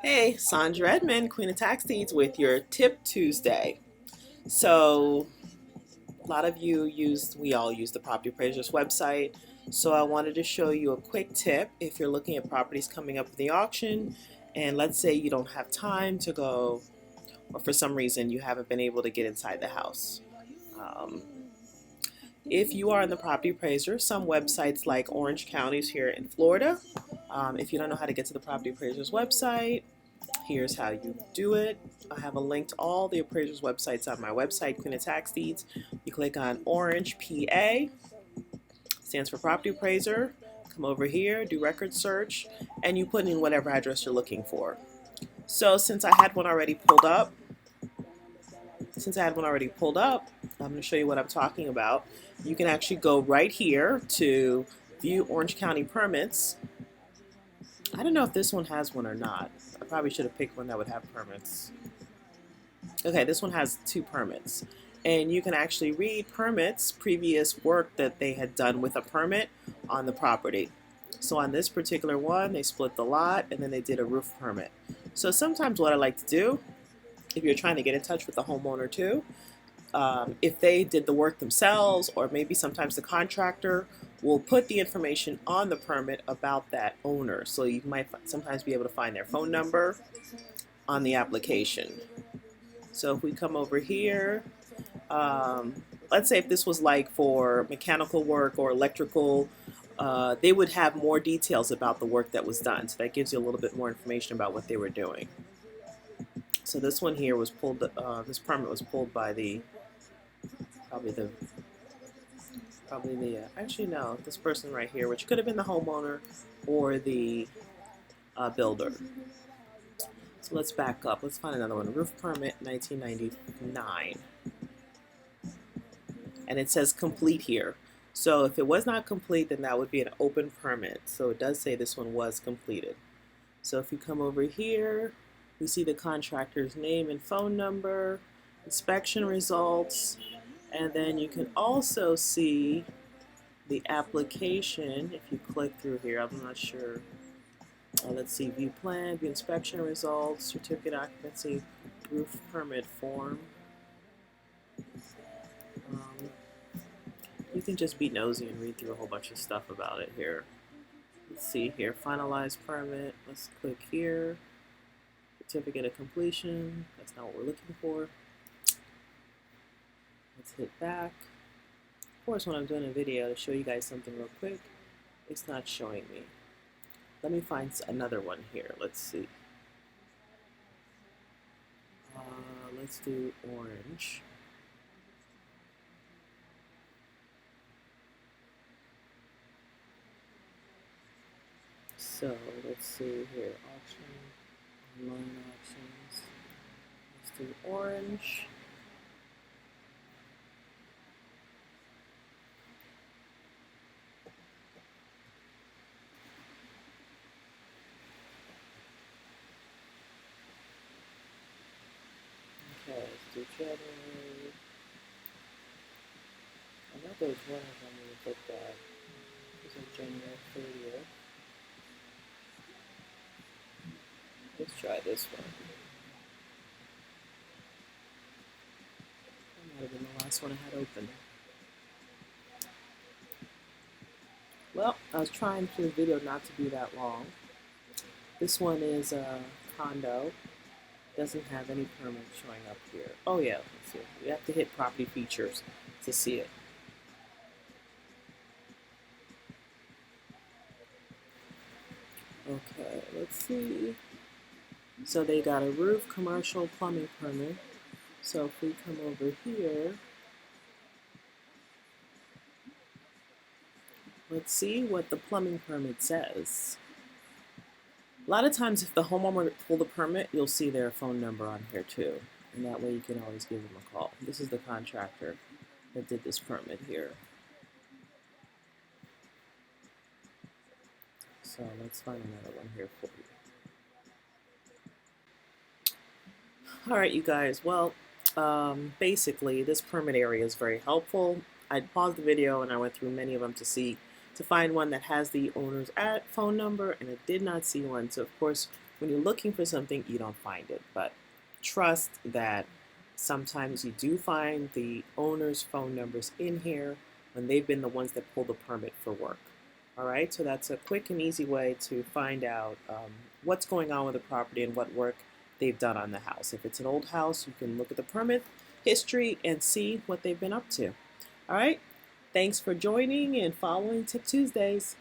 Hey, Sandra Edmond, Queen of Tax Deeds with your Tip Tuesday. So, a lot of you we all use the Property Appraiser's website. So, I wanted to show you a quick tip if you're looking at properties coming up in the auction, and let's say you don't have time to go, or for some reason you haven't been able to get inside the house. Um, if you are in the Property Appraiser, some websites like Orange County's here in Florida, if you don't know how to get to the Property Appraiser's website, here's how you do it. I have a link to all the appraisers' websites on my website, Queen of Tax Deeds. You click on Orange PA, stands for Property Appraiser. Come over here, do record search, and you put in whatever address you're looking for. So since I had one already pulled up, I'm going to show you what I'm talking about. You can actually go right here to view Orange County permits. I don't know if this one has one or not. I probably should have picked one that would have permits. Okay, this one has 2 permits. And you can actually read permits, previous work that they had done with a permit on the property. So on this particular one, they split the lot and then they did a roof permit. So sometimes what I like to do, if you're trying to get in touch with the homeowner too, if they did the work themselves, or maybe sometimes the contractor will put the information on the permit about that owner. So you might sometimes be able to find their phone number on the application. So if we come over here, let's say if this was like for mechanical work or electrical, they would have more details about the work that was done. So that gives you a little bit more information about what they were doing. So this one here was pulled, this permit was pulled by actually no, this person right here, which could have been the homeowner or the builder. So let's back up. Let's find another one. Roof permit 1999. And it says complete here. So if it was not complete, then that would be an open permit. So it does say this one was completed. So if you come over here, we see the contractor's name and phone number, inspection results, and then you can also see the application. If you click through here, I'm not sure. Let's see, view plan, view inspection results, certificate occupancy, roof permit form. You can just be nosy and read through a whole bunch of stuff about it here. Let's see here, finalized permit. Let's click here. Certificate of completion. That's not what we're looking for. Let's hit back. Of course, when I'm doing a video to show you guys something real quick, it's not showing me. Let me find another one here. Let's see. Let's do orange. So let's see here. Auction, online auctions. Let's do orange. Okay, let's do January. I know there's one of them we looked at. This is January 30th. Let's try this one. That might have been the last one I had open. Well, I was trying for the video not to be that long. This one is a condo. Doesn't have any permit showing up here. Oh yeah, let's see. You have to hit property features to see it. Okay, let's see. So they got a roof, commercial, plumbing permit. So if we come over here, let's see what the plumbing permit says. A lot of times if the homeowner pulled a permit, you'll see their phone number on here too. And that way you can always give them a call. This is the contractor that did this permit here. So let's find another one here for you. Alright you guys, well, basically this permit area is very helpful. I paused the video and I went through many of them to find one that has the owner's phone number, and I did not see one. So of course when you're looking for something, you don't find it. But trust that sometimes you do find the owner's phone numbers in here when they've been the ones that pull the permit for work. All right, so that's a quick and easy way to find out what's going on with the property and what work they've done on the house. If it's an old house, you can look at the permit history and see what they've been up to. All right, thanks for joining and following Tip Tuesdays.